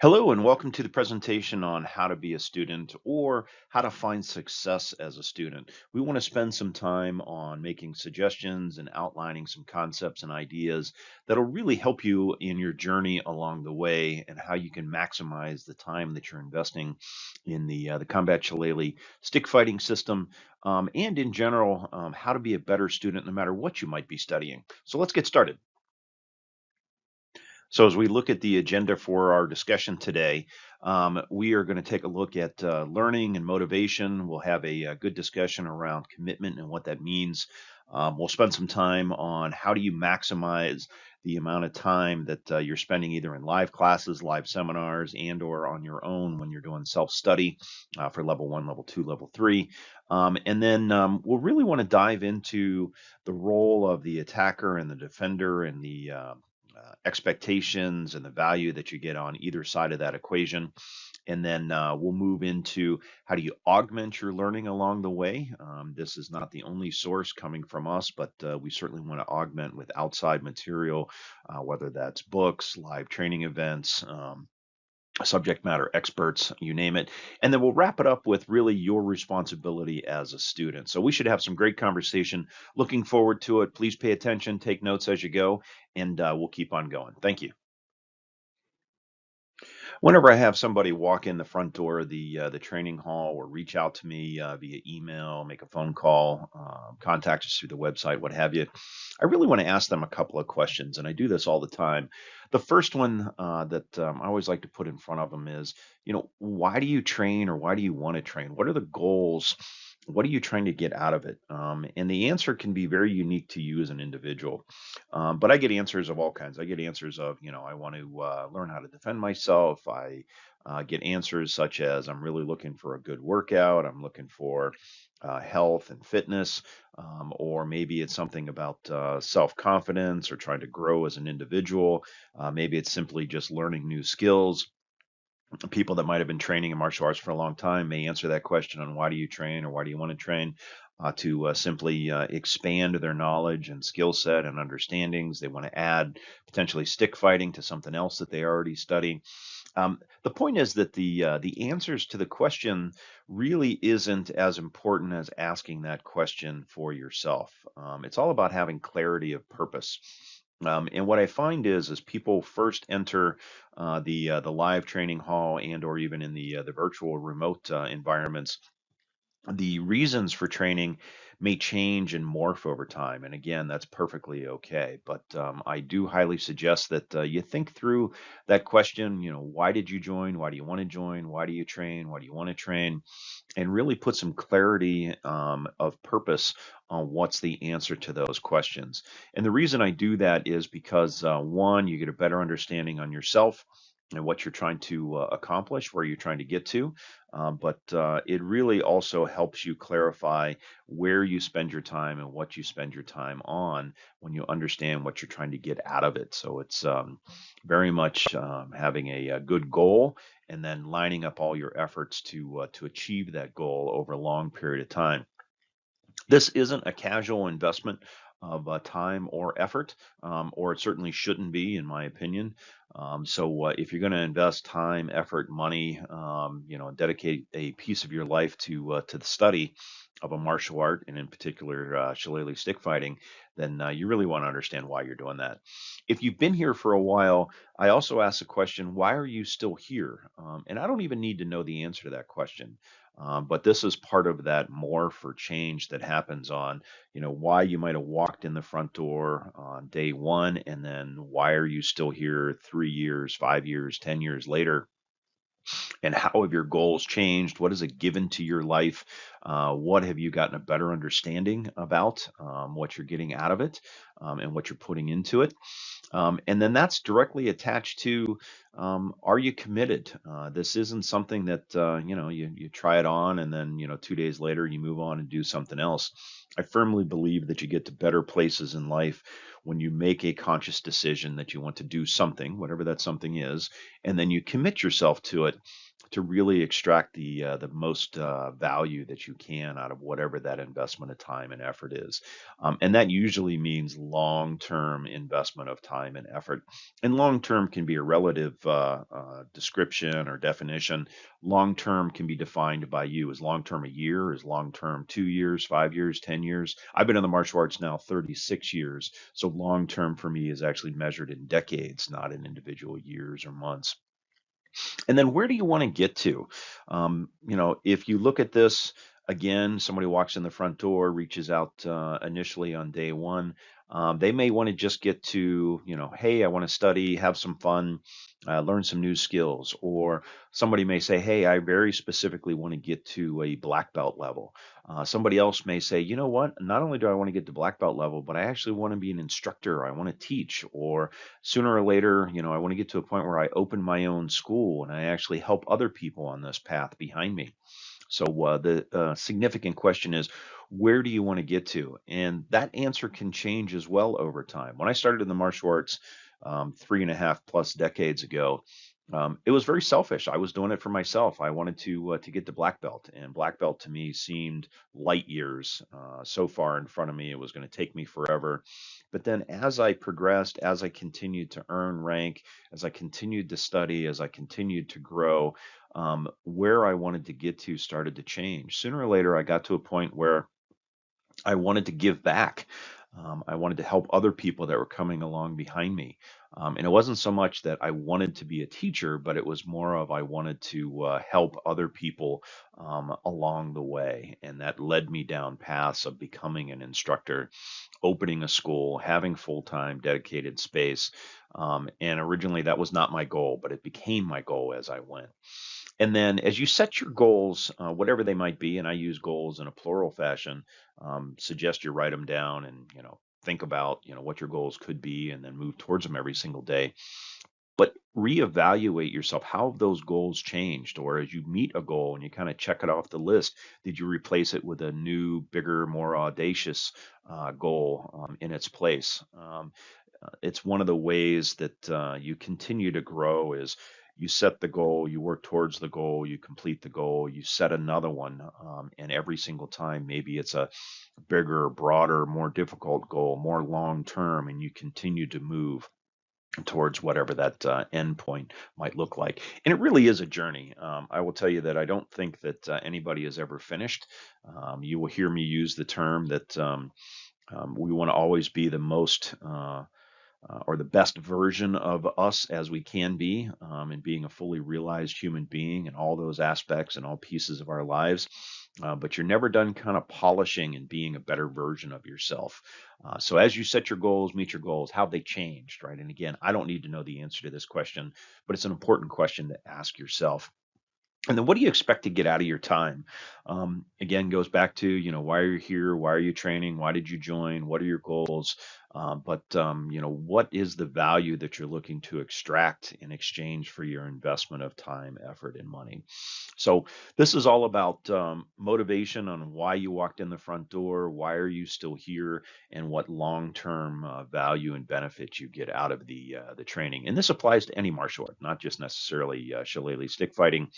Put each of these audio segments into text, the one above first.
Hello, and welcome to the presentation on how to be a student or how to find success as a student. We want to spend some time on making suggestions and outlining some concepts and ideas that'll really help you in your journey along the way and how you can maximize the time that you're investing in the Combat Shillelagh stick fighting system, and in general, how to be a better student no matter what you might be studying. So let's get started. So as we look at the agenda for our discussion today, we are going to take a look at learning and motivation. We'll have a good discussion around commitment and what that means. We'll spend some time on how do you maximize the amount of time that you're spending either in live classes, live seminars, and or on your own when you're doing self-study for level one, level two, level three. And then we'll really want to dive into the role of the attacker and the defender and the expectations and the value that you get on either side of that equation. And then we'll move into how do you augment your learning along the way. This is not the only source coming from us, but we certainly want to augment with outside material, whether that's books, live training events, subject matter experts, you name it. And then we'll wrap it up with really your responsibility as a student. So we should have some great conversation. Looking forward to it. Please pay attention, take notes as you go, and we'll keep on going. Thank you. Whenever I have somebody walk in the front door of the training hall or reach out to me via email, make a phone call, contact us through the website, what have you, I really want to ask them a couple of questions, and I do this all the time. The first one that I always like to put in front of them is, why do you train or why do you want to train? What are the goals? What are you trying to get out of it? And the answer can be very unique to you as an individual. But I get answers of all kinds. I get answers of, I want to learn how to defend myself. I get answers such as, I'm really looking for a good workout. I'm looking for health and fitness. Or maybe it's something about self confidence or trying to grow as an individual. Maybe it's simply just learning new skills. People that might have been training in martial arts for a long time may answer that question on why do you train or why do you want to train, to simply expand their knowledge and skill set and understandings. They want to add potentially stick fighting to something else that they already study. The point is that the answers to the question really isn't as important as asking that question for yourself. It's all about having clarity of purpose. And what I find is people first enter the live training hall and or even in the virtual remote environments. The reasons for training may change and morph over time, and again, that's perfectly okay. But I do highly suggest that you think through that question. Why did you join? Why do you want to join? Why do you train? Why do you want to train? And really put some clarity of purpose on what's the answer to those questions. And the reason I do that is because one, you get a better understanding on yourself and what you're trying to accomplish, where you're trying to get to. But it really also helps you clarify where you spend your time and what you spend your time on when you understand what you're trying to get out of it. So it's very much having a good goal and then lining up all your efforts to achieve that goal over a long period of time. This isn't a casual investment of time or effort, or it certainly shouldn't be, in my opinion. So if you're going to invest time, effort, money, dedicate a piece of your life to the study of a martial art, and in particular shillelagh stick fighting, then you really want to understand why you're doing that. If you've been here for a while, I also ask the question, why are you still here? And I don't even need to know the answer to that question. But this is part of that more for change that happens on, why you might have walked in the front door on day one, and then why are you still here 3 years, 5 years, 10 years later? And how have your goals changed? What has it given to your life? What have you gotten a better understanding about what you're getting out of it, and what you're putting into it? And then that's directly attached to, are you committed? This isn't something that you try it on and then 2 days later you move on and do something else. I firmly believe that you get to better places in life when you make a conscious decision that you want to do something, whatever that something is, and then you commit yourself to it to really extract the most value that you can out of whatever that investment of time and effort is. And that usually means long-term investment of time and effort. And long-term can be a relative description or definition. Long-term can be defined by you. Is long-term a year? Is long-term 2 years, 5 years, 10 years? I've been in the martial arts now 36 years. So long-term for me is actually measured in decades, not in individual years or months. And then where do you want to get to? If you look at this again, somebody walks in the front door, reaches out initially on day one. They may want to just get to, hey, I want to study, have some fun, learn some new skills. Or somebody may say, hey, I very specifically want to get to a black belt level. Somebody else may say, you know what, not only do I want to get to black belt level, but I actually want to be an instructor. I want to teach. Or sooner or later, I want to get to a point where I open my own school and I actually help other people on this path behind me. So the significant question is, where do you want to get to? And that answer can change as well over time. When I started in the martial arts 3.5+ decades ago, it was very selfish. I was doing it for myself. I wanted to get to black belt, and black belt to me seemed light years so far in front of me. It was going to take me forever. But then, as I progressed, as I continued to earn rank, as I continued to study, as I continued to grow, where I wanted to get to started to change. Sooner or later, I got to a point where I wanted to give back. I wanted to help other people that were coming along behind me. And it wasn't so much that I wanted to be a teacher, but it was more of I wanted to help other people along the way. And that led me down paths of becoming an instructor, opening a school, having full-time dedicated space. And originally that was not my goal, but it became my goal as I went. And then as you set your goals, whatever they might be, and I use goals in a plural fashion, suggest you write them down and, think about, what your goals could be and then move towards them every single day. But reevaluate yourself. How have those goals changed? Or as you meet a goal and you kind of check it off the list, did you replace it with a new, bigger, more audacious goal in its place? It's one of the ways that you continue to grow is you set the goal, you work towards the goal, you complete the goal, you set another one, and every single time maybe it's a bigger, broader, more difficult goal, more long term, and you continue to move towards whatever that end point might look like. And it really is a journey. I will tell you that I don't think that anybody is ever finished. You will hear me use the term that we want to always be the most or the best version of us as we can be, and being a fully realized human being in all those aspects and all pieces of our lives. But you're never done kind of polishing and being a better version of yourself. So as you set your goals, meet your goals, how have they changed, right? And again, I don't need to know the answer to this question, but it's an important question to ask yourself. And then what do you expect to get out of your time? Again, goes back to, why are you here? Why are you training? Why did you join? What are your goals? But what is the value that you're looking to extract in exchange for your investment of time, effort, and money? So this is all about motivation on why you walked in the front door, why are you still here, and what long-term value and benefit you get out of the training. And this applies to any martial art, not just necessarily shillelagh stick fighting.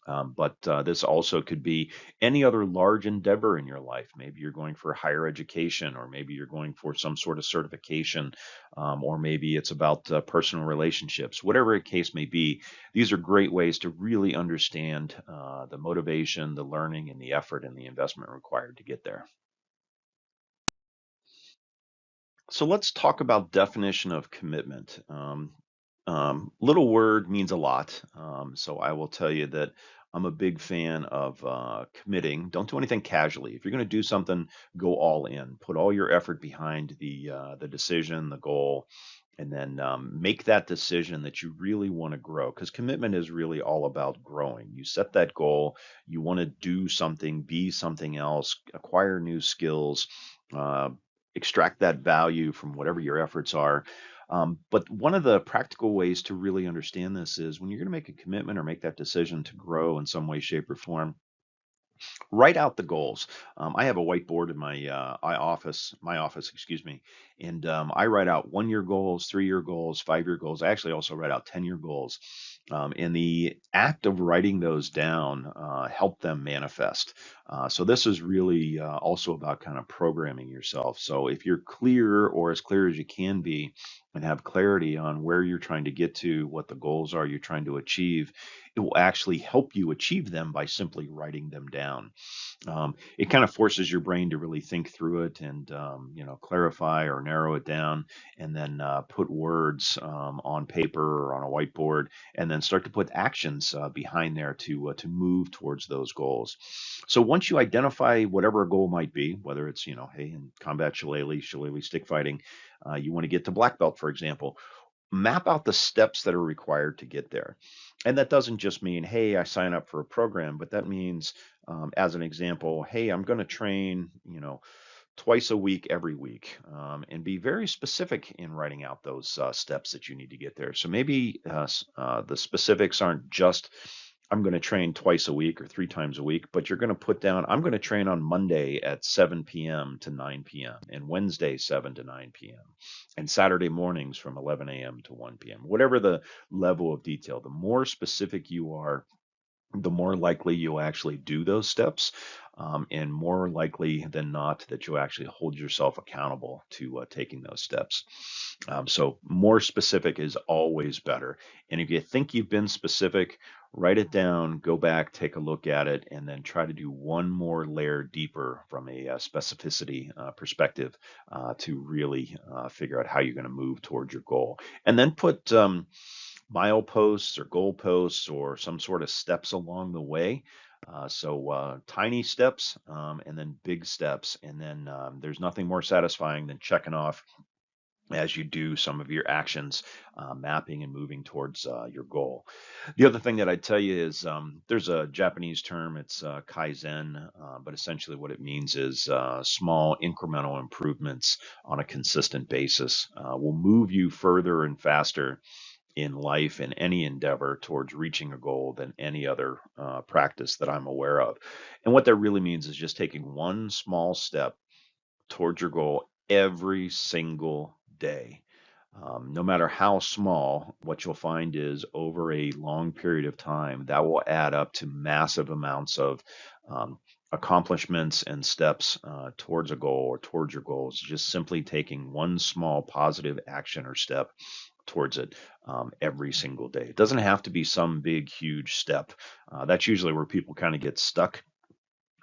But this also could be any other large endeavor in your life. Maybe you're going for higher education, or maybe you're going for some sort of certification, or maybe it's about personal relationships. Whatever the case may be, these are great ways to really understand the motivation, the learning, and the effort and the investment required to get there. So let's talk about definition of commitment. Little word means a lot. So I will tell you that I'm a big fan of committing. Don't do anything casually. If you're going to do something, go all in. Put all your effort behind the decision, the goal, and then make that decision that you really want to grow. Because commitment is really all about growing. You set that goal. You want to do something, be something else, acquire new skills. Uh, Extract that value from whatever your efforts are. But one of the practical ways to really understand this is when you're going to make a commitment or make that decision to grow in some way, shape, or form, write out the goals. I have a whiteboard in my office, excuse me, And I write out 1 year goals, 3 year goals, 5 year goals. I actually also write out 10 year goals. And the act of writing those down help them manifest. So this is really also about kind of programming yourself. So if you're clear, or as clear as you can be, and have clarity on where you're trying to get to, what the goals are you're trying to achieve, it will actually help you achieve them by simply writing them down. It kind of forces your brain to really think through it and clarify or narrow it down, and then put words on paper or on a whiteboard, and then start to put actions behind there to move towards those goals. So once you identify whatever a goal might be, whether it's hey, in combat shillelagh stick fighting, you want to get to black belt, for example, map out the steps that are required to get there. And that doesn't just mean, hey, I sign up for a program, but that means, as an example, hey, I'm going to train, twice a week, every week, and be very specific in writing out those steps that you need to get there. So maybe the specifics aren't just, I'm going to train twice a week or 3 times a week, but you're going to put down, I'm going to train on Monday at 7 p.m. to 9 p.m. and Wednesday 7 to 9 p.m. and Saturday mornings from 11 a.m. to 1 p.m. Whatever the level of detail, the more specific you are, the more likely you'll actually do those steps, and more likely than not that you'll actually hold yourself accountable to taking those steps. So more specific is always better. And if you think you've been specific, write it down, go back, take a look at it, and then try to do one more layer deeper from a specificity perspective to really figure out how you're going to move towards your goal. And then put mileposts or goalposts or some sort of steps along the way. So tiny steps, and then big steps. And then there's nothing more satisfying than checking off as you do some of your actions, mapping and moving towards your goal. The other thing that I'd tell you is there's a Japanese term, it's kaizen, but essentially what it means is small incremental improvements on a consistent basis will move you further and faster in life in any endeavor towards reaching a goal than any other practice that I'm aware of. And what that really means is just taking one small step towards your goal every single day. No matter how small, what you'll find is over a long period of time, that will add up to massive amounts of accomplishments and steps towards a goal or towards your goals. Just simply taking one small positive action or step towards it every single day. It doesn't have to be some big, huge step. That's usually where people kind of get stuck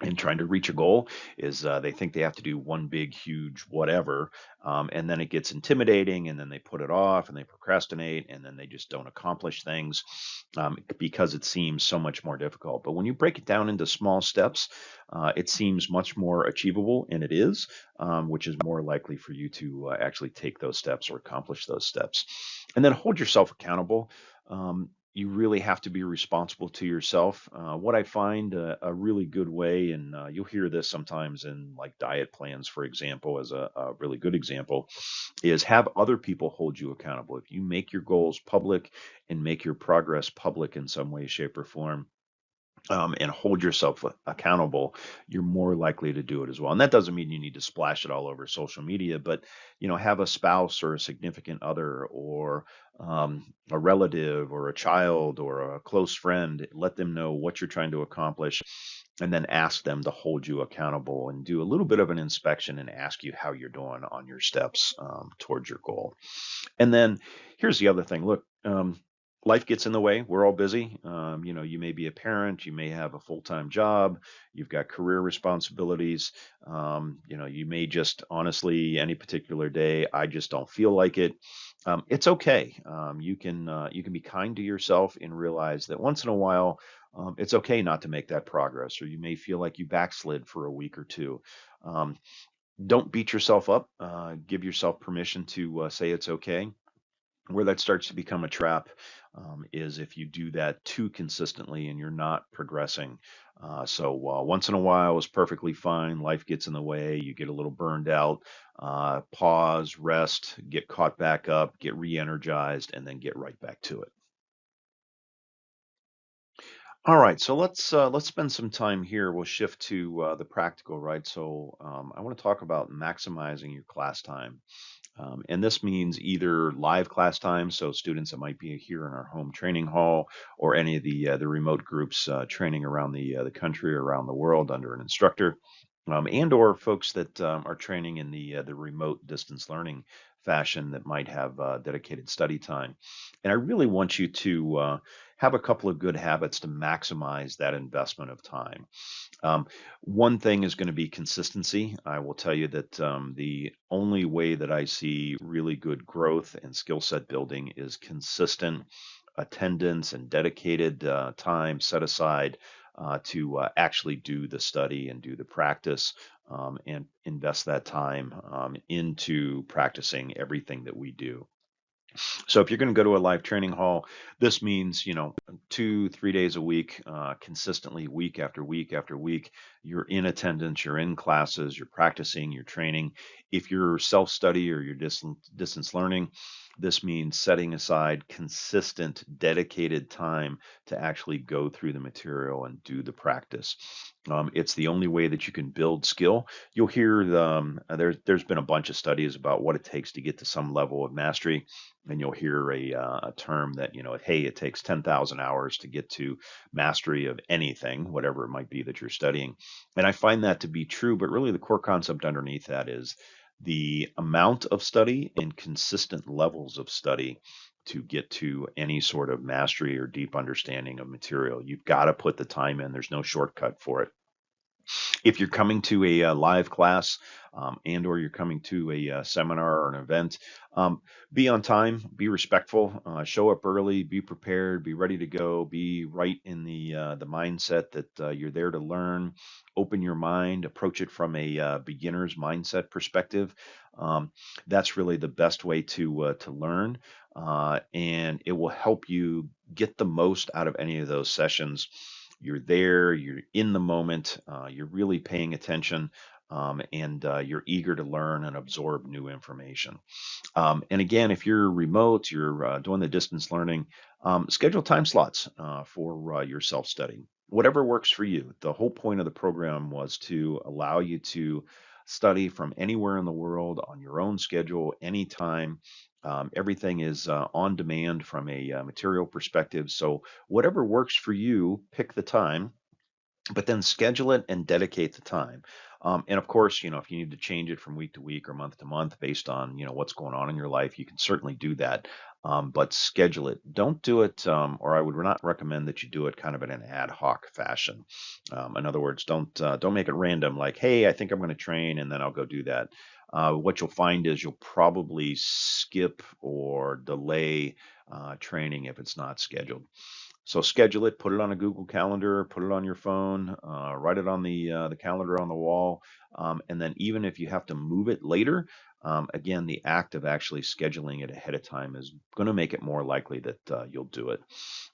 in trying to reach a goal, is they think they have to do one big huge whatever, and then it gets intimidating, and then they put it off and they procrastinate, and then they just don't accomplish things because it seems so much more difficult. But when you break it down into small steps, it seems much more achievable, and it is, which is more likely for you to actually take those steps or accomplish those steps. And then hold yourself accountable. You really have to be responsible to yourself. What I find a really good way, and you'll hear this sometimes in like diet plans, for example, as a really good example, is have other people hold you accountable. If you make your goals public and make your progress public in some way, shape, or form, and hold yourself accountable, you're more likely to do it as well. And that doesn't mean you need to splash it all over social media, but have a spouse or a significant other or a relative or a child or a close friend. Let them know what you're trying to accomplish, and then ask them to hold you accountable and do a little bit of an inspection and ask you how you're doing on your steps towards your goal. And then here's the other thing. Look, life gets in the way. We're all busy. You may be a parent, you may have a full-time job, you've got career responsibilities. You may just honestly, any particular day, I just don't feel like it. It's okay. You can be kind to yourself and realize that once in a while, it's okay not to make that progress, or you may feel like you backslid for a week or two. Um, don't beat yourself up. Give yourself permission to say it's okay. Where that starts to become a trap is if you do that too consistently and you're not progressing. So once in a while is perfectly fine. Life gets in the way. You get a little burned out. Pause, rest, get caught back up, get re-energized, and then get right back to it. All right, so let's spend some time here. We'll shift to the practical, right? So I want to talk about maximizing your class time. And this means either live class time, so students that might be here in our home training hall, or any of the remote groups training around the country or around the world under an instructor, and or folks that are training in the remote distance learning fashion that might have dedicated study time. And I really want you to have a couple of good habits to maximize that investment of time. Um, One thing is going to be consistency. I will tell you that the only way that I see really good growth and skill set building is consistent attendance and dedicated time set aside to actually do the study and do the practice, and invest that time into practicing everything that we do. So if you're going to go to a live training hall, this means, 2, 3 days a week, consistently, week after week after week, you're in attendance, you're in classes, you're practicing, you're training. If you're self-study or you're distance learning, this means setting aside consistent, dedicated time to actually go through the material and do the practice. It's the only way that you can build skill. You'll hear there's been a bunch of studies about what it takes to get to some level of mastery, and you'll hear a term that, hey, it takes 10,000 hours to get to mastery of anything, whatever it might be that you're studying. And I find that to be true, but really the core concept underneath that is the amount of study and consistent levels of study to get to any sort of mastery or deep understanding of material. You've got to put the time in. There's no shortcut for it. If you're coming to a live class, and or you're coming to a seminar or an event, be on time, be respectful, show up early, be prepared, be ready to go, be right in the mindset that you're there to learn. Open your mind, approach it from a beginner's mindset perspective. Um, that's really the best way to learn, and it will help you get the most out of any of those sessions. You're there, you're in the moment, you're really paying attention, and you're eager to learn and absorb new information. And again, if you're remote, you're doing the distance learning, schedule time slots for your self study, whatever works for you. The whole point of the program was to allow you to study from anywhere in the world on your own schedule, anytime. Everything is on demand from a material perspective. So, whatever works for you, pick the time, but then schedule it and dedicate the time. And of course, if you need to change it from week to week or month to month based on, what's going on in your life, you can certainly do that. But schedule it. Don't do it, or I would not recommend that you do it kind of in an ad hoc fashion. In other words, don't make it random. Like, hey, I think I'm going to train, and then I'll go do that. What you'll find is you'll probably skip or delay training if it's not scheduled. So schedule it, put it on a Google Calendar, put it on your phone, write it on the calendar on the wall, and then even if you have to move it later, again, the act of actually scheduling it ahead of time is going to make it more likely that you'll do it.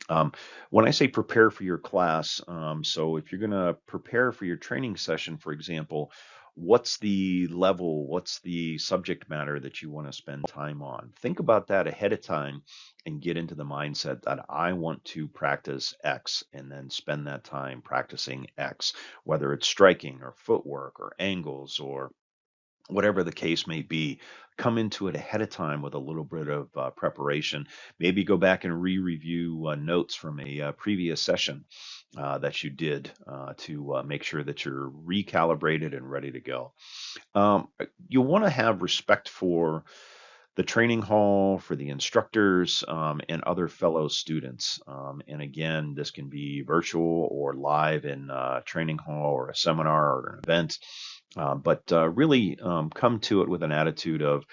Um, when I say prepare for your class, so if you're going to prepare for your training session, for example, what's the level, what's the subject matter that you want to spend time on? Think about that ahead of time and get into the mindset that I want to practice X and then spend that time practicing X, whether it's striking or footwork or angles or whatever the case may be. Come into it ahead of time with a little bit of preparation. Maybe go back and re-review notes from a previous session that you did to make sure that you're recalibrated and ready to go. You'll want to have respect for the training hall, for the instructors, and other fellow students. And again, this can be virtual or live in a training hall or a seminar or an event. But really come to it with an attitude of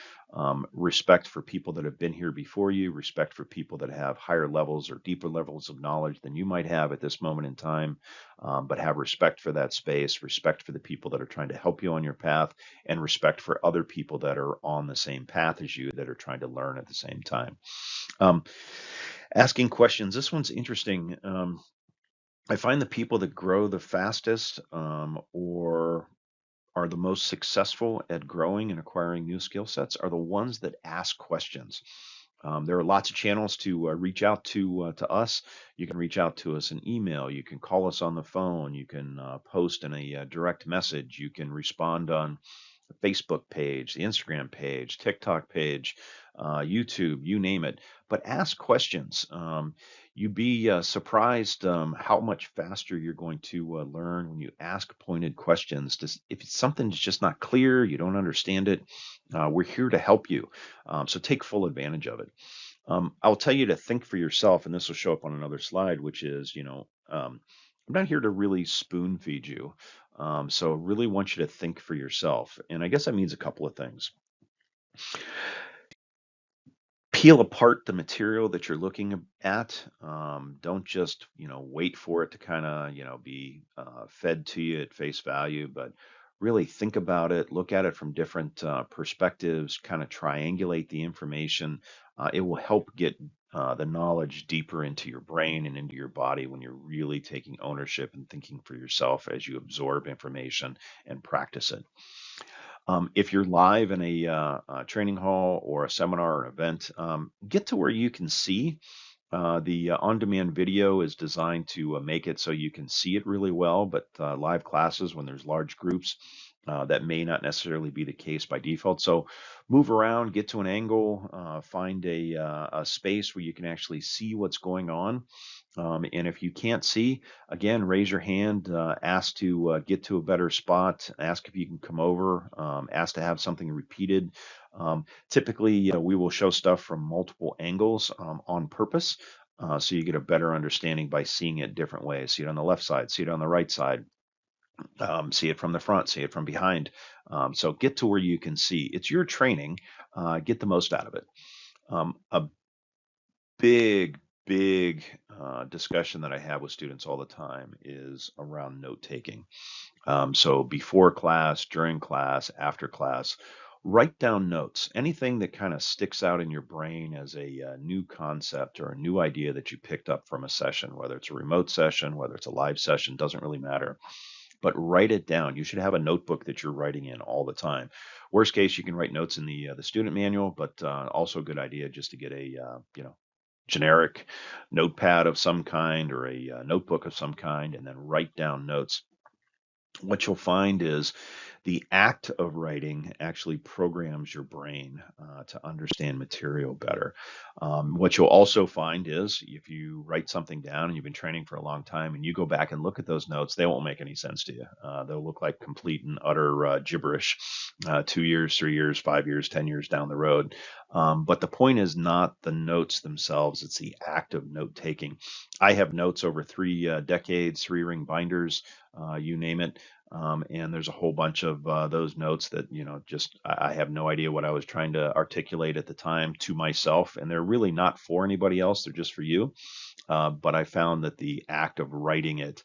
respect for people that have been here before you, respect for people that have higher levels or deeper levels of knowledge than you might have at this moment in time, but have respect for that space, respect for the people that are trying to help you on your path, and respect for other people that are on the same path as you that are trying to learn at the same time. Um, Asking questions. This one's interesting. I find the people that grow the fastest, or are the most successful at growing and acquiring new skill sets are the ones that ask questions. There are lots of channels to reach out to us. You can reach out to us in email. You can call us on the phone. You can post in a direct message. You can respond on Facebook page, the Instagram page, TikTok page, YouTube, you name it. But ask questions. You'd be surprised how much faster you're going to learn when you ask pointed questions. If something's just not clear, you don't understand it, we're here to help you. So take full advantage of it. I'll tell you to think for yourself, and this will show up on another slide, which is, I'm not here to really spoon feed you. So really want you to think for yourself. And I guess that means a couple of things. Peel apart the material that you're looking at. Don't just, wait for it to kind of, be fed to you at face value, but really think about it, look at it from different perspectives, kind of triangulate the information. It will help get the knowledge deeper into your brain and into your body when you're really taking ownership and thinking for yourself as you absorb information and practice it. If you're live in a training hall or a seminar or an event, get to where you can see. The on-demand video is designed to make it so you can see it really well, but live classes, when there's large groups, that may not necessarily be the case by default. So move around, get to an angle, find a space where you can actually see what's going on. And if you can't see, again, raise your hand, ask to get to a better spot, ask if you can come over, ask to have something repeated. Typically, we will show stuff from multiple angles on purpose. So you get a better understanding by seeing it different ways. See it on the left side, see it on the right side, see it from the front, see it from behind. So get to where you can see. It's your training. Get the most out of it. A big, big discussion that I have with students all the time is around note taking. So before class, during class, after class, write down notes. Anything that kind of sticks out in your brain as a new concept or a new idea that you picked up from a session, whether it's a remote session, whether it's a live session, doesn't really matter. But write it down. You should have a notebook that you're writing in all the time. Worst case, you can write notes in the student manual, but also a good idea just to get a generic notepad of some kind or a notebook of some kind, and then write down notes. What you'll find is the act of writing actually programs your brain to understand material better. What you'll also find is if you write something down and you've been training for a long time and you go back and look at those notes, they won't make any sense to you. They'll look like complete and utter gibberish 2 years, 3 years, 5 years, 10 years down the road. But the point is not the notes themselves, it's the act of note taking. I have notes over 3 decades, 3-ring binders, you name it. And there's a whole bunch of those notes that, just I have no idea what I was trying to articulate at the time to myself. And they're really not for anybody else. They're just for you. But I found that the act of writing it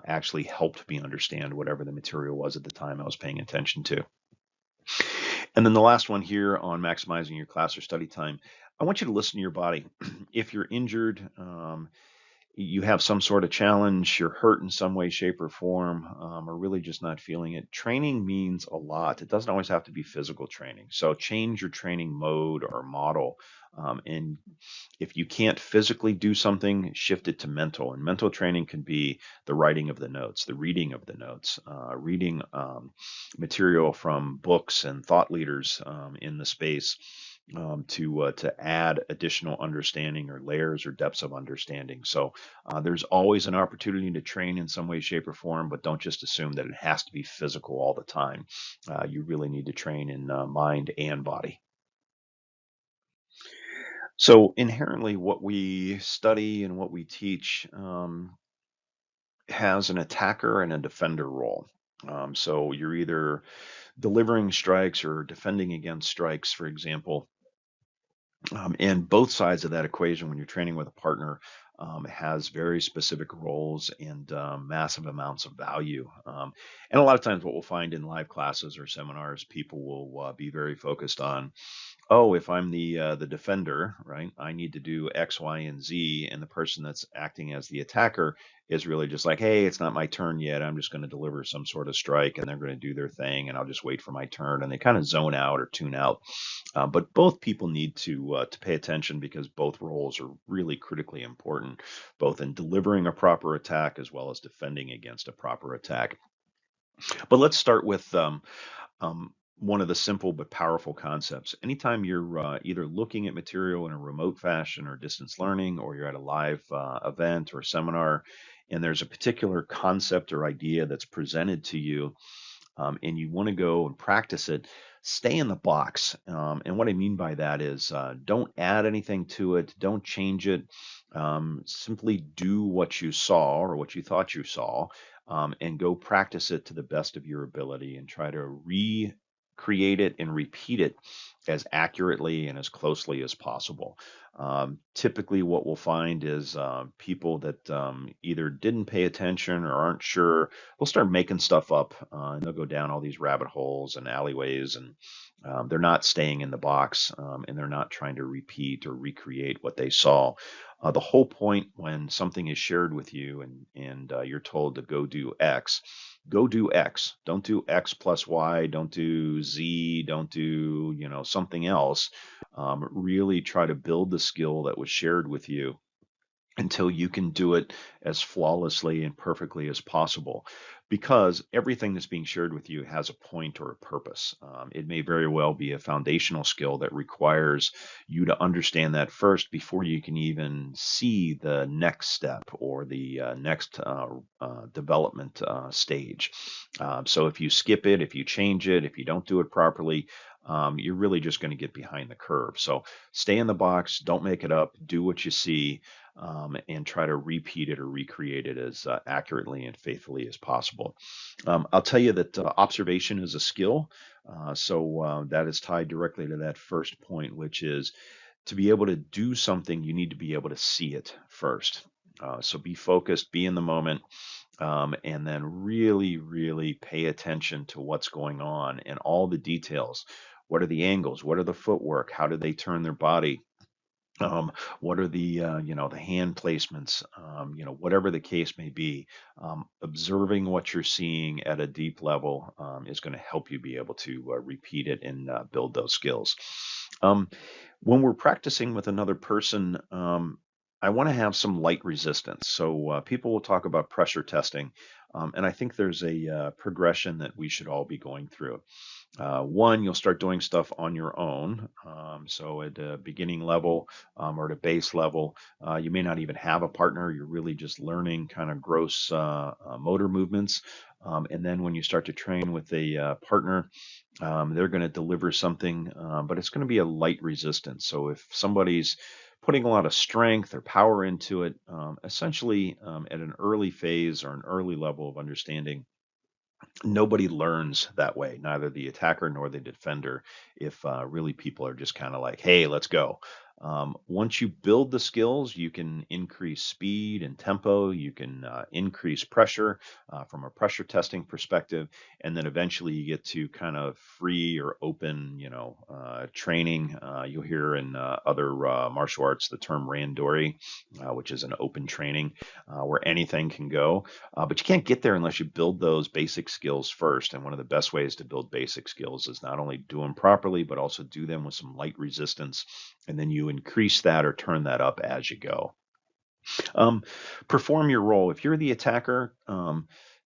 actually helped me understand whatever the material was at the time I was paying attention to. And then the last one here on maximizing your class or study time, I want you to listen to your body. If you're injured, you have some sort of challenge, you're hurt in some way, shape, or form, or really just not feeling it, training means a lot. It doesn't always have to be physical training. So change your training mode or model. And if you can't physically do something, shift it to mental. And mental training can be the writing of the notes, the reading of the notes, reading material from books and thought leaders in the space. To add additional understanding or layers or depths of understanding. So there's always an opportunity to train in some way, shape, or form, but don't just assume that it has to be physical all the time. You really need to train in mind and body. So inherently, what we study and what we teach has an attacker and a defender role. So you're either delivering strikes or defending against strikes, for example. And both sides of that equation, when you're training with a partner, has very specific roles and massive amounts of value. And a lot of times, what we'll find in live classes or seminars, people will be very focused on, oh, if I'm the defender, right, I need to do X, Y, and Z, and the person that's acting as the attacker is really just like, hey, it's not my turn yet. I'm just going to deliver some sort of strike, and they're going to do their thing, and I'll just wait for my turn. And they kind of zone out or tune out. But both people need to pay attention because both roles are really critically important, both in delivering a proper attack as well as defending against a proper attack. But let's start with one of the simple but powerful concepts. Anytime you're either looking at material in a remote fashion or distance learning, or you're at a live event or seminar, and there's a particular concept or idea that's presented to you, and you want to go and practice it, stay in the box. And what I mean by that is don't add anything to it, don't change it. Simply do what you saw or what you thought you saw, and go practice it to the best of your ability and try to recreate it and repeat it as accurately and as closely as possible. Typically, what we'll find is people that either didn't pay attention or aren't sure, they'll start making stuff up, and they'll go down all these rabbit holes and alleyways, and they're not staying in the box, and they're not trying to repeat or recreate what they saw. The whole point when something is shared with you and you're told to go do X. Don't do X plus Y. Don't do Z. Don't do, something else. Really try to build the skill that was shared with you until you can do it as flawlessly and perfectly as possible. Because everything that's being shared with you has a point or a purpose. It may very well be a foundational skill that requires you to understand that first before you can even see the next step or the next development stage. So if you skip it, if you change it, if you don't do it properly, you're really just going to get behind the curve. So stay in the box, don't make it up, do what you see, and try to repeat it or recreate it as accurately and faithfully as possible. I'll tell you that observation is a skill. So that is tied directly to that first point, which is to be able to do something, you need to be able to see it first. So be focused, be in the moment, and then really, really pay attention to what's going on and all the details. What are the angles? What are the footwork? How do they turn their body? um, what are the the hand placements, whatever the case may be. Observing what you're seeing at a deep level is going to help you be able to repeat it and build those skills. um, when we're practicing with another person, I want to have some light resistance. So people will talk about pressure testing, and I think there's a progression that we should all be going through. One, you'll start doing stuff on your own. So at a beginning level, or at a base level, you may not even have a partner. You're really just learning kind of gross motor movements. And then when you start to train with a partner, they're going to deliver something, but it's going to be a light resistance. So if somebody's putting a lot of strength or power into it, essentially at an early phase or an early level of understanding, nobody learns that way, neither the attacker nor the defender, if really people are just kind of like, hey, let's go. Once you build the skills, you can increase speed and tempo, you can increase pressure from a pressure testing perspective, and then eventually you get to kind of free or open, training. You'll hear in other martial arts the term randori, which is an open training where anything can go. But you can't get there unless you build those basic skills first. And one of the best ways to build basic skills is not only do them properly, but also do them with some light resistance. And then you increase that or turn that up as you go. Um, Perform your role. If you're the attacker,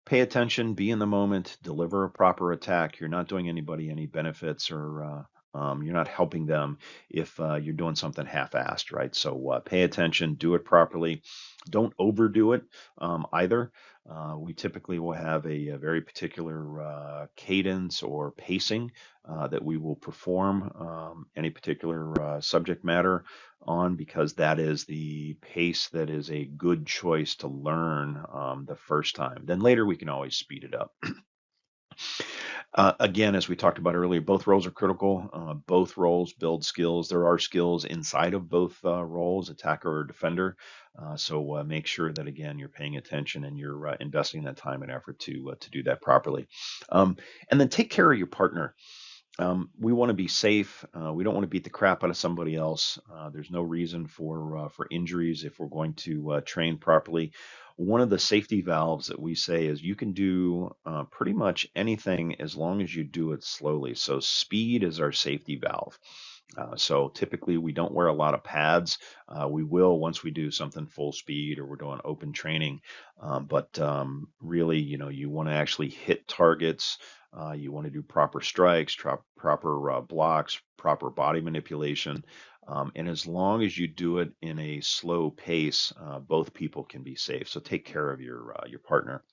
pay attention, be in the moment, deliver a proper attack. You're not doing anybody any benefits, or you're not helping them if you're doing something half-assed, right? So pay attention, do it properly. Don't overdo it either. We typically will have a very particular cadence or pacing that we will perform any particular subject matter on, because that is the pace that is a good choice to learn the first time. Then later we can always speed it up. Again, as we talked about earlier, both roles are critical. Both roles build skills. There are skills inside of both roles, attacker or defender. So make sure that, again, you're paying attention and you're investing that time and effort to do that properly. And then take care of your partner. We want to be safe. We don't want to beat the crap out of somebody else. There's no reason for injuries if we're going to train properly. One of the safety valves that we say is you can do pretty much anything as long as you do it slowly. So speed is our safety valve. So typically we don't wear a lot of pads. We will once we do something full speed or we're doing open training. But really, you want to actually hit targets. You want to do proper strikes, proper blocks, proper body manipulation. And as long as you do it in a slow pace, both people can be safe. So take care of your partner.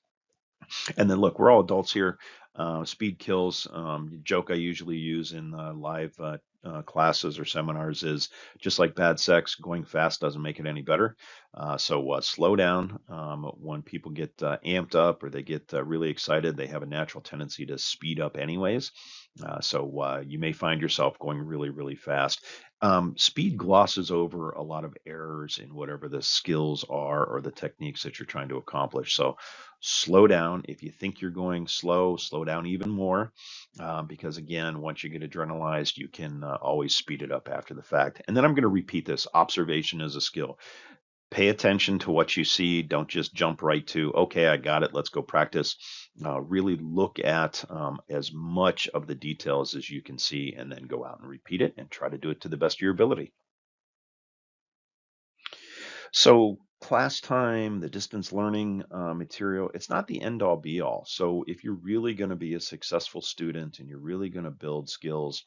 And then look, we're all adults here. Speed kills. Joke I usually use in live classes or seminars is just like bad sex, going fast doesn't make it any better. So slow down. When people get amped up or they get really excited, they have a natural tendency to speed up anyways. So you may find yourself going really, really fast. Speed glosses over a lot of errors in whatever the skills are or the techniques that you're trying to accomplish. So slow down. If you think you're going slow, slow down even more. Because again, once you get adrenalized, you can always speed it up after the fact. And then I'm going to repeat this: observation is a skill. Pay attention to what you see. Don't just jump right to, okay, I got it, let's go practice. Really look at as much of the details as you can see and then go out and repeat it and try to do it to the best of your ability. So class time, the distance learning material, it's not the end all be all. So if you're really going to be a successful student and you're really going to build skills,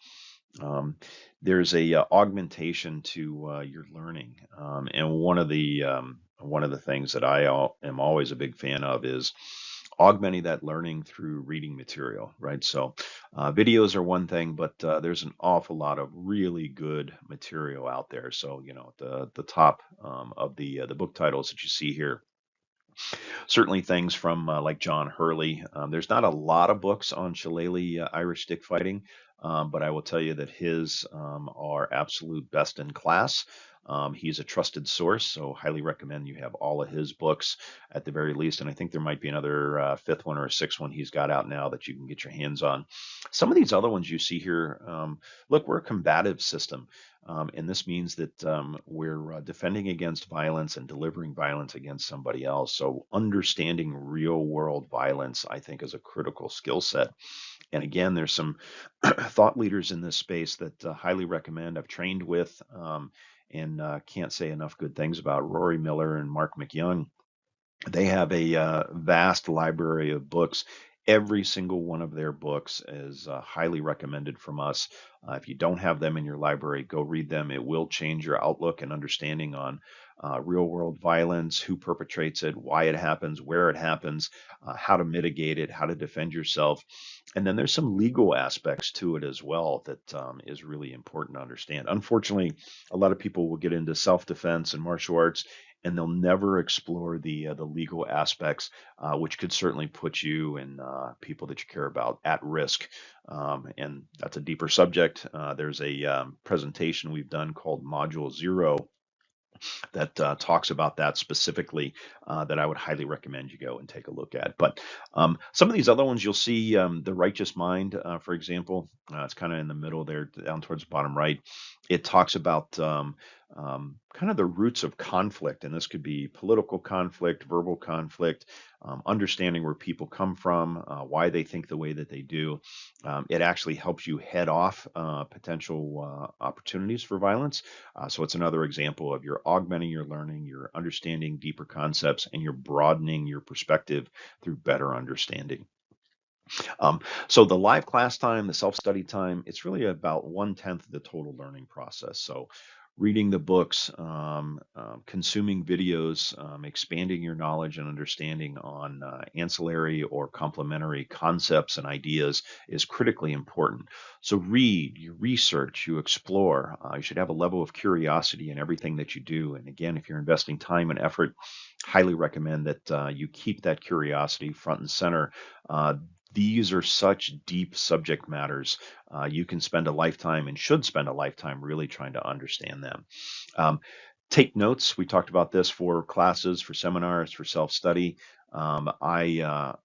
um, there's a augmentation to your learning. And one of the things that am always a big fan of is augmenting that learning through reading material, right? So videos are one thing, but there's an awful lot of really good material out there. So the top of the book titles that you see here, certainly things from like John Hurley. There's not a lot of books on Shillelagh Irish stick fighting, but I will tell you that his are absolute best in class. He's a trusted source, so highly recommend you have all of his books at the very least. And I think there might be another fifth one or a sixth one he's got out now that you can get your hands on. Some of these other ones you see here, look, we're a combative system. And this means that we're defending against violence and delivering violence against somebody else. So, understanding real world violence, I think, is a critical skill set. And again, there's some thought leaders in this space that highly recommend. I've trained with and can't say enough good things about Rory Miller and Mark McYoung. They have a vast library of books. Every single one of their books is highly recommended from us. If you don't have them in your library, go read them. It will change your outlook and understanding on real world violence, who perpetrates it, why it happens, where it happens, how to mitigate it, how to defend yourself. And then there's some legal aspects to it as well that is really important to understand. Unfortunately, a lot of people will get into self defense and martial arts and they'll never explore the legal aspects, which could certainly put you and people that you care about at risk. And that's a deeper subject. There's a presentation we've done called Module Zero that talks about that specifically that I would highly recommend you go and take a look at. But some of these other ones you'll see, The Righteous Mind, for example, it's kind of in the middle there, down towards the bottom right. It talks about kind of the roots of conflict, and this could be political conflict, verbal conflict, understanding where people come from, why they think the way that they do. It actually helps you head off potential opportunities for violence. So it's another example of you're augmenting your learning, you're understanding deeper concepts, and you're broadening your perspective through better understanding. So the live class time, the self-study time, it's really about 1/10 of the total learning process. So reading the books, consuming videos, expanding your knowledge and understanding on ancillary or complementary concepts and ideas is critically important. So read, you research, you explore. You should have a level of curiosity in everything that you do. And again, if you're investing time and effort, highly recommend that you keep that curiosity front and center. These are such deep subject matters. You can spend a lifetime and should spend a lifetime really trying to understand them. Um, Take notes. We talked about this for classes, for seminars, for self-study. I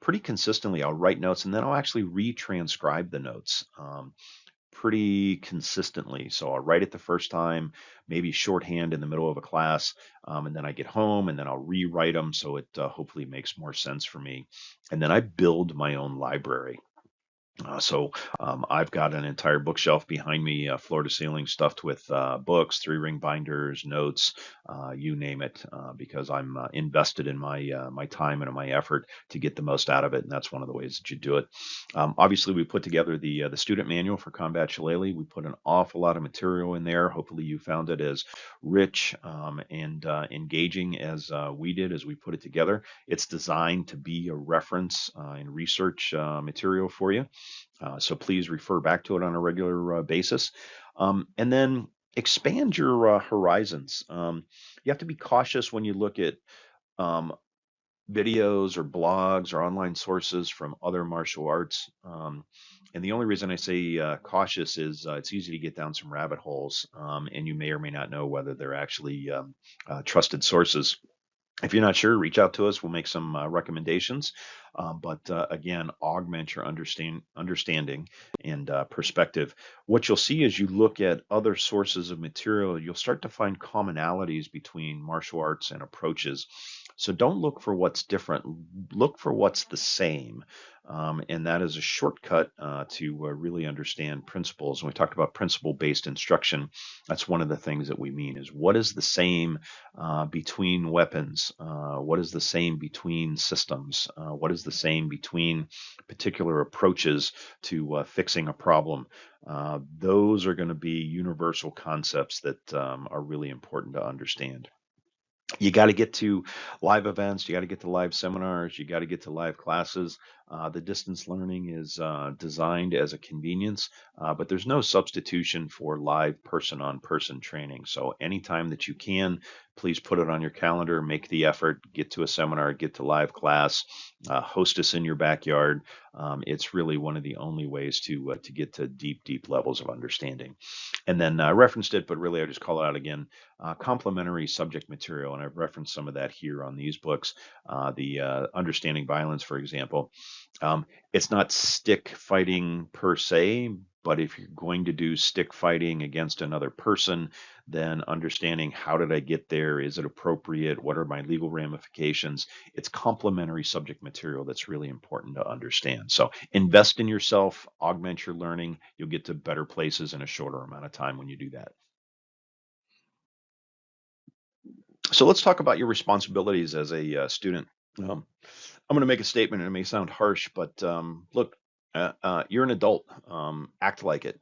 pretty consistently I'll write notes and then I'll actually retranscribe the notes. Pretty consistently. So I'll write it the first time, maybe shorthand in the middle of a class, and then I get home and then I'll rewrite them so it hopefully makes more sense for me. And then I build my own library. I've got an entire bookshelf behind me, floor to ceiling, stuffed with books, three ring binders, notes, you name it, because I'm invested in my time and in my effort to get the most out of it, and that's one of the ways that you do it. Obviously, we put together the student manual for Combat Shillelagh. We put an awful lot of material in there. Hopefully, you found it as rich and engaging as we did as we put it together. It's designed to be a reference and research material for you. So please refer back to it on a regular basis. And then expand your horizons. You have to be cautious when you look at um, videos or blogs or online sources from other martial arts. And the only reason I say cautious is it's easy to get down some rabbit holes, and you may or may not know whether they're actually trusted sources. If you're not sure, reach out to us. We'll make some recommendations. But again, augment your understanding and perspective. What you'll see as you look at other sources of material, you'll start to find commonalities between martial arts and approaches. So don't look for what's different, look for what's the same. And that is a shortcut to really understand principles. When we talked about principle based instruction, that's one of the things that we mean is what is the same between weapons? What is the same between systems? What is the same between particular approaches to fixing a problem? Those are going to be universal concepts that are really important to understand. You got to get to live events, you got to get to live seminars, you got to get to live classes. The distance learning is designed as a convenience, but there's no substitution for live person on person training. So anytime that you can, please put it on your calendar, make the effort, get to a seminar, get to live class, host us in your backyard. It's really one of the only ways to get to deep, deep levels of understanding. And then I referenced it, but really I just call it out again, complementary subject material, and I've referenced some of that here on these books. The Understanding Violence, for example, it's not stick fighting per se, but if you're going to do stick fighting against another person, then understanding how did I get there? Is it appropriate? What are my legal ramifications? It's complementary subject material that's really important to understand. So invest in yourself, augment your learning. You'll get to better places in a shorter amount of time when you do that. So let's talk about your responsibilities as a student. Um, I'm going to make a statement, and it may sound harsh, but look, you're an adult. Act like it.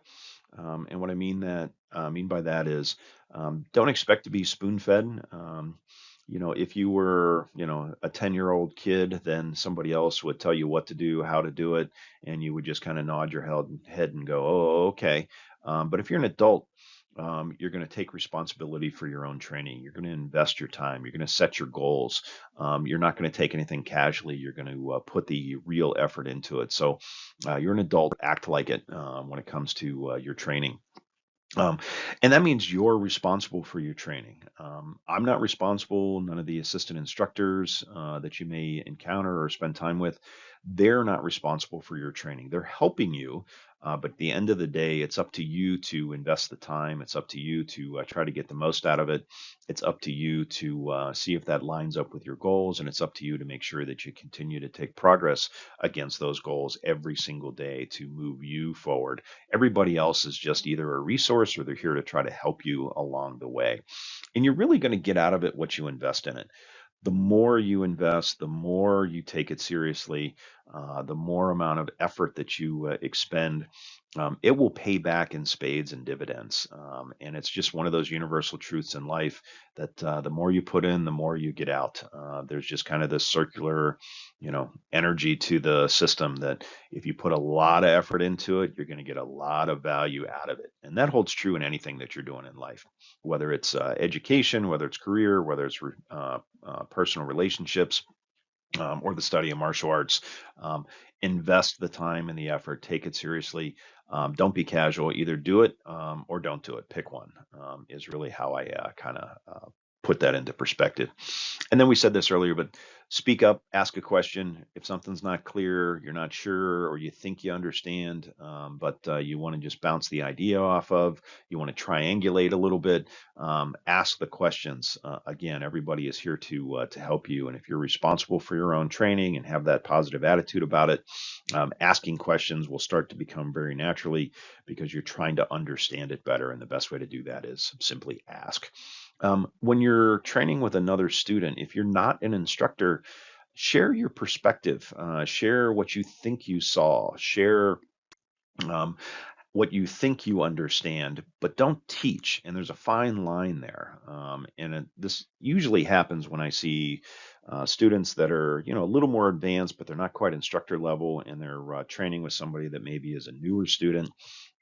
And what I mean by that is, don't expect to be spoon-fed. If you were, a 10-year-old kid, then somebody else would tell you what to do, how to do it, and you would just kind of nod your head and go, "Oh, okay." But if you're an adult, you're going to take responsibility for your own training. You're going to invest your time. You're going to set your goals. You're not going to take anything casually. You're going to put the real effort into it. So you're an adult. Act like it when it comes to your training. Um, and that means you're responsible for your training. I'm not responsible. None of the assistant instructors that you may encounter or spend time with, they're not responsible for your training. They're helping you, but at the end of the day, it's up to you to invest the time. It's up to you to try to get the most out of it. It's up to you to see if that lines up with your goals, and it's up to you to make sure that you continue to take progress against those goals every single day to move you forward. Everybody else is just either a resource or they're here to try to help you along the way. And you're really going to get out of it what you invest in it. The more you invest, the more you take it seriously, the more amount of effort that you expend, it will pay back in spades and dividends. And it's just one of those universal truths in life that the more you put in, the more you get out. There's just kind of this circular, energy to the system that if you put a lot of effort into it, you're going to get a lot of value out of it. And that holds true in anything that you're doing in life, whether it's education, whether it's career, whether it's personal relationships, or the study of martial arts. Um, Invest the time and the effort, take it seriously. Don't be casual. Either do it or don't do it. Pick one, is really how I kind of put that into perspective. And then we said this earlier, but speak up, ask a question. If something's not clear, you're not sure, or you think you understand, but you want to just bounce the idea off of, you want to triangulate a little bit, ask the questions. Again, everybody is here to help you. And if you're responsible for your own training and have that positive attitude about it, asking questions will start to become very naturally because you're trying to understand it better. And the best way to do that is simply ask. When you're training with another student, if you're not an instructor, share your perspective, share what you think you saw, share um, what you think you understand, but don't teach. And there's a fine line there. This usually happens when I see students that are, a little more advanced, but they're not quite instructor level, and they're training with somebody that maybe is a newer student.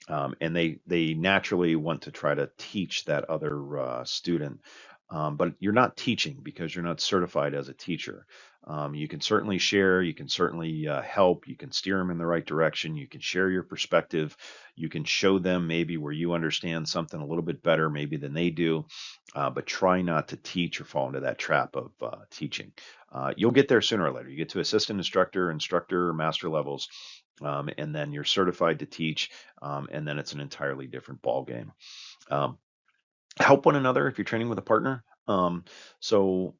And they naturally want to try to teach that other student. But you're not teaching because you're not certified as a teacher. You can certainly share, you can certainly help, you can steer them in the right direction, you can share your perspective, you can show them maybe where you understand something a little bit better maybe than they do, but try not to teach or fall into that trap of teaching. You'll get there sooner or later. You get to assistant instructor, instructor, master levels, and then you're certified to teach, and then it's an entirely different ball game. Um, Help one another if you're training with a partner. So,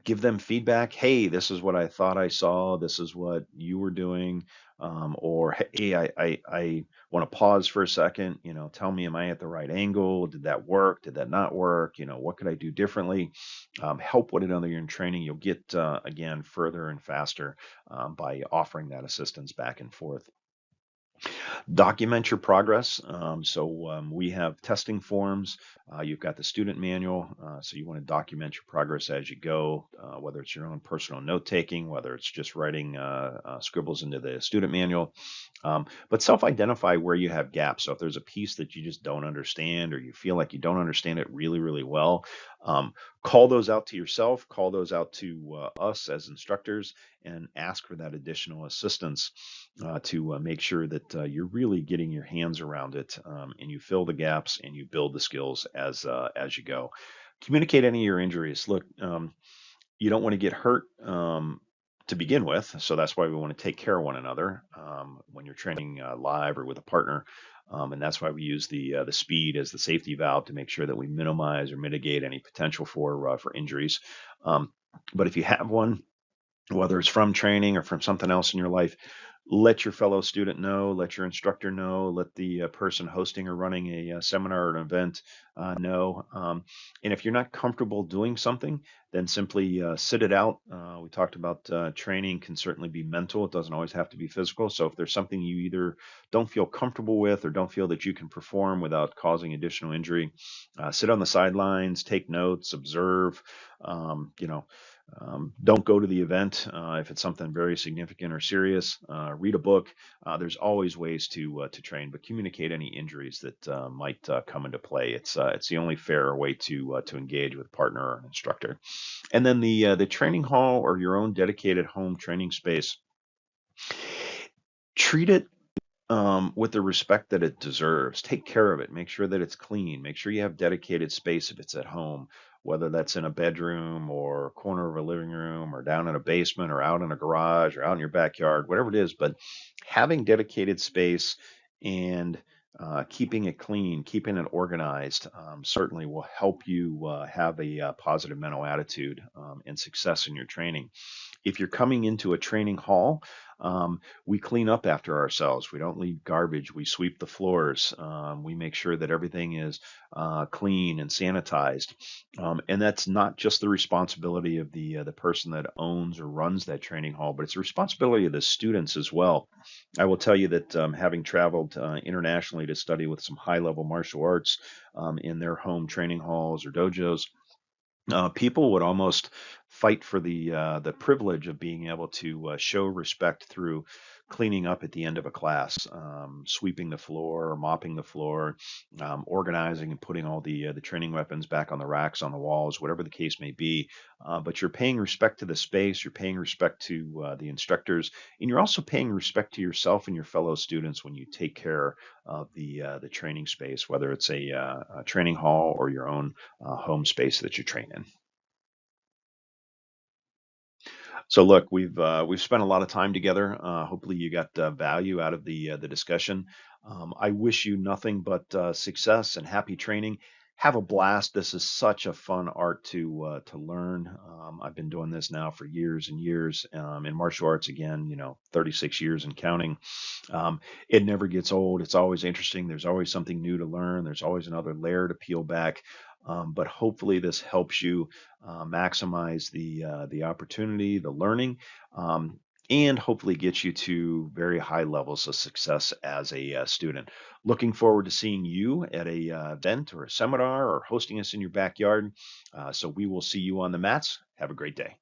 give them feedback. Hey, this is what I thought I saw. This is what you were doing. Or hey, I want to pause for a second. Tell me, am I at the right angle? Did that work? Did that not work? What could I do differently? Help one another in training. You'll get again further and faster by offering that assistance back and forth. Document your progress. We have testing forms. You've got the student manual. So you want to document your progress as you go, whether it's your own personal note taking, whether it's just writing scribbles into the student manual. But self-identify where you have gaps. So if there's a piece that you just don't understand, or you feel like you don't understand it really, really well, call those out to yourself, call those out to us as instructors, and ask for that additional assistance to make sure that you're really getting your hands around it, and you fill the gaps and you build the skills as you go. Communicate any of your injuries. Look, you don't want to get hurt to begin with, so that's why we want to take care of one another when you're training live or with a partner. And that's why we use the speed as the safety valve to make sure that we minimize or mitigate any potential for injuries. But if you have one, whether it's from training or from something else in your life, let your fellow student know, let your instructor know, let the person hosting or running a seminar or an event know. And if you're not comfortable doing something, then simply sit it out. We talked about training can certainly be mental. It doesn't always have to be physical. So if there's something you either don't feel comfortable with or don't feel that you can perform without causing additional injury, sit on the sidelines, take notes, observe, don't go to the event if it's something very significant or serious. Read a book. There's always ways to train, but communicate any injuries that might come into play. It's the only fair way to engage with a partner or an instructor. And then the training hall or your own dedicated home training space. Treat it with the respect that it deserves. Take care of it. Make sure that it's clean. Make sure you have dedicated space if it's at home, whether that's in a bedroom or corner of a living room or down in a basement or out in a garage or out in your backyard, whatever it is. But having dedicated space and keeping it clean, keeping it organized, certainly will help you have a positive mental attitude and success in your training. If you're coming into a training hall, we clean up after ourselves. We don't leave garbage. We sweep the floors. We make sure that everything is clean and sanitized. And that's not just the responsibility of the person that owns or runs that training hall, but it's the responsibility of the students as well. I will tell you that having traveled internationally to study with some high-level martial arts in their home training halls or dojos, people would almost fight for the privilege of being able to show respect through cleaning up at the end of a class, sweeping the floor, mopping the floor, organizing and putting all the training weapons back on the racks on the walls, whatever the case may be. But you're paying respect to the space, you're paying respect to the instructors, and you're also paying respect to yourself and your fellow students when you take care of the training space, whether it's a training hall or your own home space that you train in. So look, we've spent a lot of time together. Hopefully, you got value out of the discussion. I wish you nothing but success and happy training. Have a blast. This is such a fun art to learn. I've been doing this now for years and years in martial arts. Again, 36 years and counting. It never gets old. It's always interesting. There's always something new to learn. There's always another layer to peel back. But hopefully, this helps you maximize the opportunity, the learning, and hopefully get you to very high levels of success as a student. Looking forward to seeing you at a event or a seminar or hosting us in your backyard. So we will see you on the mats. Have a great day.